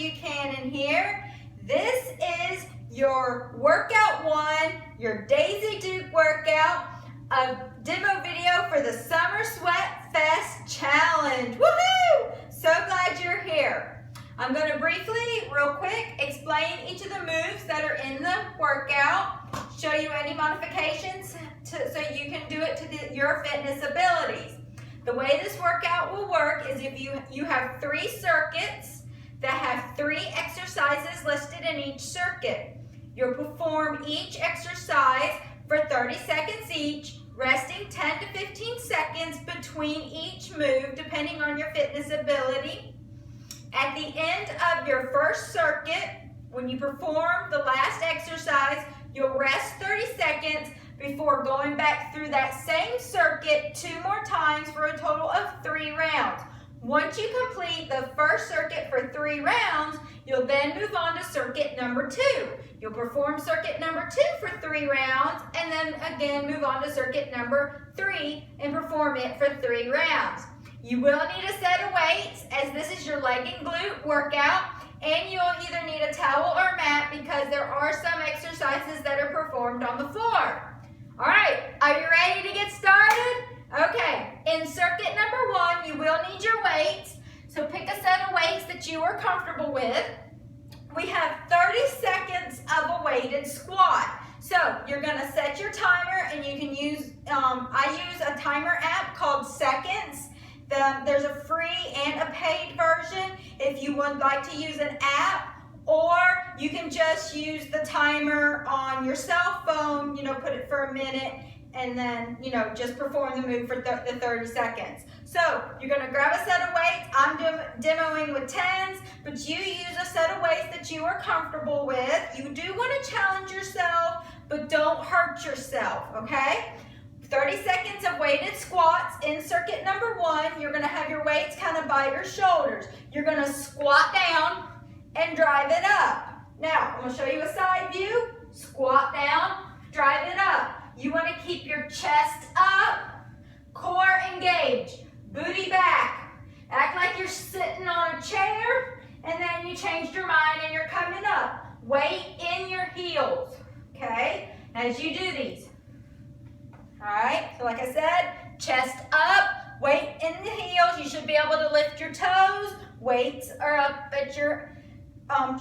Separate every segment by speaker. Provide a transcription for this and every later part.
Speaker 1: you can in here. This is your workout one, your Daisy Duke workout, a demo video for the Summer Sweat Fest Challenge. Woohoo! So glad you're here. I'm going to briefly, real quick, explain each of the moves that are in the workout, show you any modifications so you can do it to your fitness abilities. The way this workout will work is if you have 3 circuits that have 3 exercises listed in each circuit. You'll perform each exercise for 30 seconds each, resting 10 to 15 seconds between each move, depending on your fitness ability. At the end of your first circuit, when you perform the last exercise, you'll rest 30 seconds before going back through that same circuit 2 more times for a total of 3 rounds. Once you complete the first circuit for 3 rounds, you'll then move on to circuit number 2. You'll perform circuit number 2 for 3 rounds and then again move on to circuit number 3 and perform it for 3 rounds. You will need a set of weights as this is your leg and glute workout, and you'll either need a towel or mat because there are some exercises that are performed on the floor. All right, are you ready to get started? Okay, in circuit number 1, you will need your weights. So pick a set of weights that you are comfortable with. We have 30 seconds of a weighted squat. So you're gonna set your timer and you can use, I use a timer app called Seconds. There's a free and a paid version if you would like to use an app, or you can just use the timer on your cell phone, put it for a minute and then, just perform the move for the 30 seconds. So you're gonna grab a set of weights. I'm demoing with 10s, but you use a set of weights that you are comfortable with. You do wanna challenge yourself, but don't hurt yourself, okay? 30 seconds of weighted squats. In circuit number 1, you're gonna have your weights kind of by your shoulders. You're gonna squat down and drive it up. Now, I'm gonna show you a side view. Squat down, drive it up. You wanna keep your chest up, core engaged, booty back. Act like you're sitting on a chair and then you changed your mind and you're coming up. Weight in your heels, okay? As you do these. All right, so like I said, chest up, weight in the heels. You should be able to lift your toes. Weights are up at your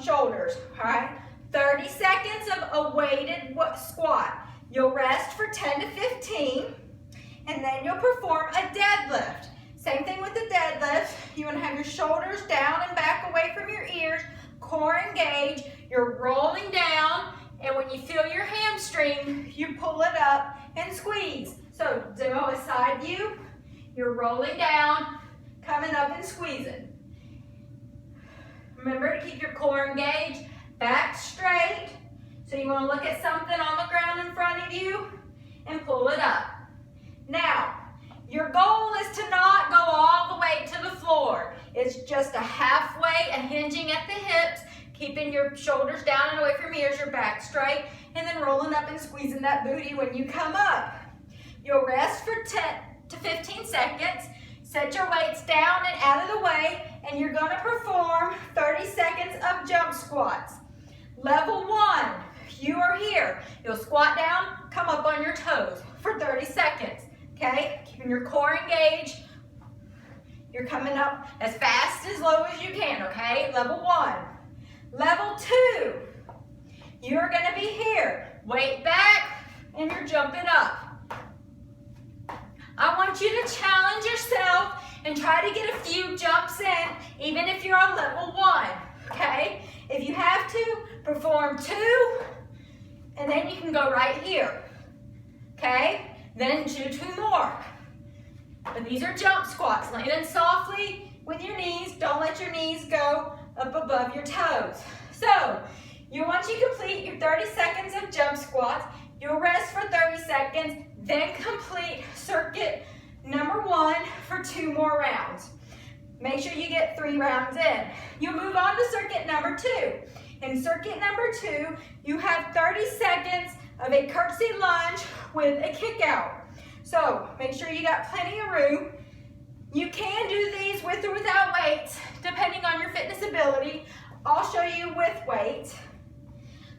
Speaker 1: shoulders, all right? 30 seconds of a weighted squat. You'll rest for 10 to 15, and then you'll perform a deadlift. Same thing with the deadlift. You want to have your shoulders down and back away from your ears, core engaged. You're rolling down, and when you feel your hamstring, you pull it up and squeeze. So demo a side view. You're rolling down, coming up and squeezing. Remember to keep your core engaged, back straight. So you want to look at something on the ground in front of you and pull it up. Now, your goal is to not go all the way to the floor. It's just a halfway, a hinging at the hips, keeping your shoulders down and away from ears, your back straight, and then rolling up and squeezing that booty when you come up. You'll rest for 10 to 15 seconds. Set your weights down and out of the way, and you're gonna perform 30 seconds of jump squats. Level 1, you are here. You'll squat down, come up on your toes for 30 seconds, okay? Keeping your core engaged. You're coming up as fast, as low as you can, okay? Level 1. Level 2, you're gonna be here. Weight back, and you're jumping up. I want you to challenge yourself and try to get a few jumps in, even if you're on level 1, okay? If you have to, perform 2, and then you can go right here, okay? Then do 2 more. But these are jump squats. Land softly with your knees. Don't let your knees go up above your toes. So, once you complete your 30 seconds of jump squats, you'll rest for 30 seconds, then complete circuit number 1 for 2 more rounds. Make sure you get 3 rounds in. You'll move on to circuit number 2. In circuit number 2, you have 30 seconds of a curtsy lunge with a kick out. So make sure you got plenty of room. You can do these with or without weights, depending on your fitness ability. I'll show you with weights.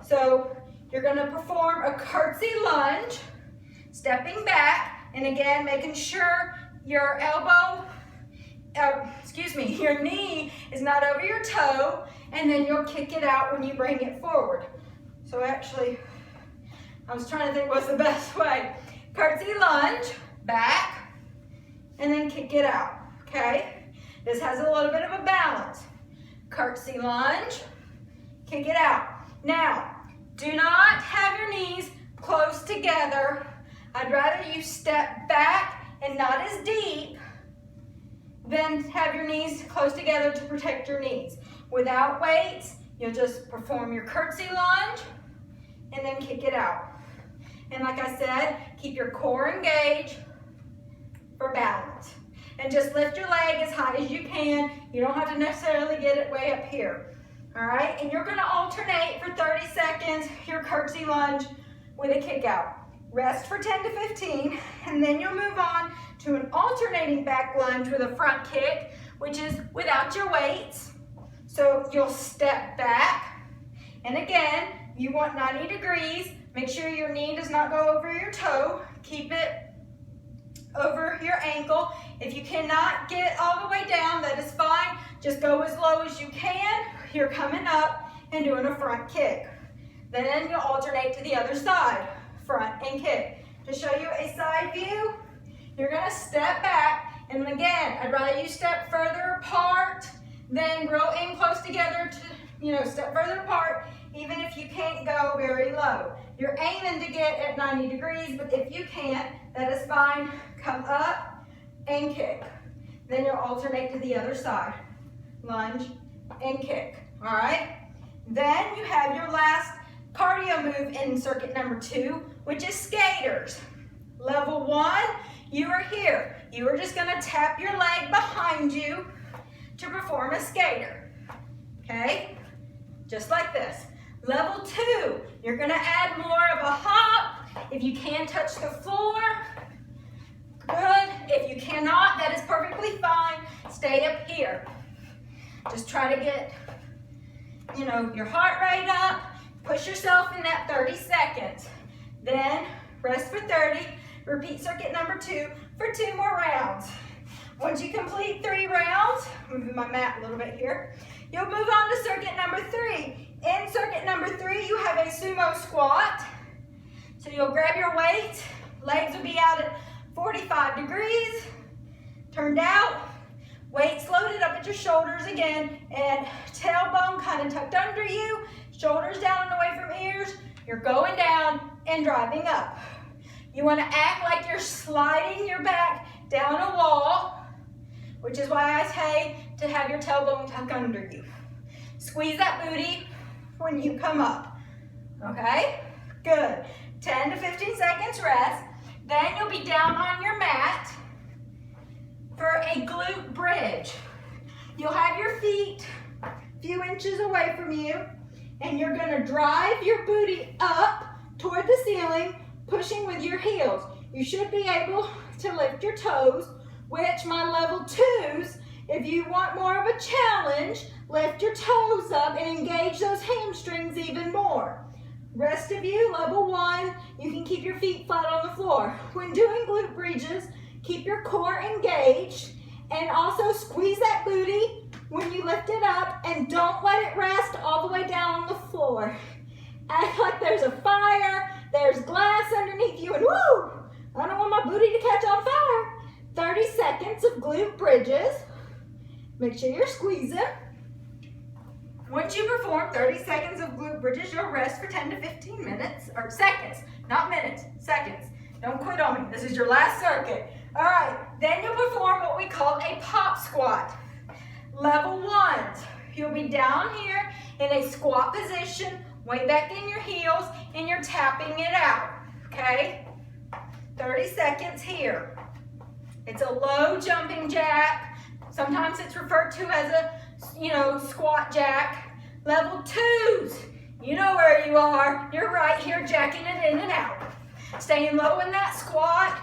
Speaker 1: So you're gonna perform a curtsy lunge, stepping back, and again, making sure your your knee is not over your toe, and then you'll kick it out when you bring it forward. So actually, I was trying to think what's the best way. Curtsy lunge, back, and then kick it out, okay? This has a little bit of a balance. Curtsy lunge, kick it out. Now, do not have your knees close together. I'd rather you step back and not as deep than have your knees close together to protect your knees. Without weights, you'll just perform your curtsy lunge and then kick it out. And like I said, keep your core engaged for balance. And just lift your leg as high as you can. You don't have to necessarily get it way up here. All right, and you're gonna alternate for 30 seconds your curtsy lunge with a kick out. Rest for 10 to 15, and then you'll move on to an alternating back lunge with a front kick, which is without your weights. So you'll step back, and again, you want 90 degrees. Make sure your knee does not go over your toe. Keep it over your ankle. If you cannot get all the way down, that is fine. Just go as low as you can. You're coming up and doing a front kick. Then you'll alternate to the other side, front and kick. To show you a side view, you're gonna step back, and again, I'd rather you step further apart than real in close together to, step further apart, even if you can't go very low. You're aiming to get at 90 degrees, but if you can't, that is fine. Come up and kick. Then you'll alternate to the other side. Lunge and kick, all right? Then you have your last cardio move in circuit number 2, which is skaters. Level 1, you are here. You are just gonna tap your leg behind you to perform a skater, okay? Just like this. Level 2, you're gonna add more of a hop. If you can touch the floor, good. If you cannot, that is perfectly fine. Stay up here. Just try to get, your heart rate up. Push yourself in that 30 seconds. Then rest for 30. Repeat circuit number 2 for 2 more rounds. Once you complete 3 rounds, moving my mat a little bit here, you'll move on to circuit number 3. In circuit number 3, you have a sumo squat. So you'll grab your weight, legs will be out at 45 degrees, turned out, weights loaded up at your shoulders again, and tailbone kind of tucked under you, shoulders down and away from ears. You're going down and driving up. You want to act like you're sliding your back down a wall, which is why I say to have your tailbone tucked under you. Squeeze that booty when you come up, okay? Good. 10 to 15 seconds rest. Then you'll be down on your mat for a glute bridge. You'll have your feet a few inches away from you, and you're gonna drive your booty up toward the ceiling, pushing with your heels. You should be able to lift your toes, which my level 2s, if you want more of a challenge, lift your toes up and engage those hamstrings even more. Rest of you, level 1, you can keep your feet flat on the floor. When doing glute bridges, keep your core engaged and also squeeze that booty when you lift it up, and don't let it rest all the way down on the floor. Act like there's a fire, there's glass underneath you, and woo, I don't want my booty to catch on fire. 30 seconds of glute bridges. Make sure you're squeezing. Once you perform 30 seconds of glute bridges, you'll rest for 10 to 15 minutes, or seconds, not minutes, seconds. Don't quit on me, this is your last circuit. All right, then you'll perform what we call a pop squat. Level 1, you'll be down here in a squat position, way back in your heels, and you're tapping it out, okay? 30 seconds here. It's a low jumping jack. Sometimes it's referred to as a, squat jack. Level 2s, you know where you are. You're right here jacking it in and out. Staying low in that squat.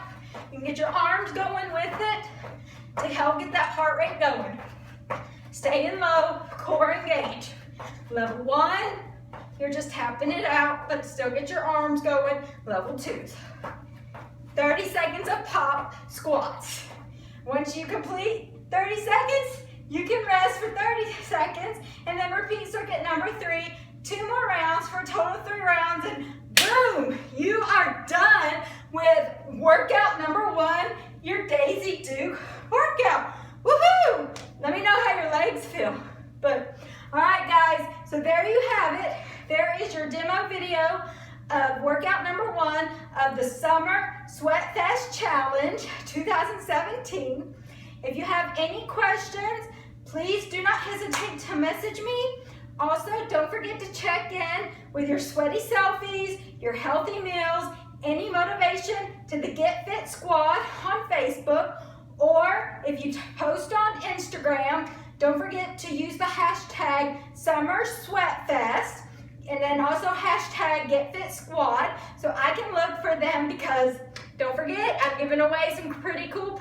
Speaker 1: You can get your arms going with it to help get that heart rate going. Staying low, core engaged. Level 1, you're just tapping it out, but still get your arms going. Level 2, 30 seconds of pop squats. Once you complete 30 seconds, you can rest for 30 seconds and then repeat circuit number 3, 2 more rounds for a total of 3 rounds, and boom, you are done with workout number 1, your Daisy Duke workout. Woohoo! Let me know how your legs feel. But all right, guys, so there you have it. There is your demo video of workout number 1 of the Summer Sweat Fest Challenge 2017. If you have any questions, please do not hesitate to message me. Also, don't forget to check in with your sweaty selfies, your healthy meals, any motivation to the Get Fit Squad on Facebook, or if you post on Instagram, don't forget to use the hashtag SummerSweatFest, and then also hashtag GetFitSquad, so I can look for them, because don't forget, I'm giving away some pretty cool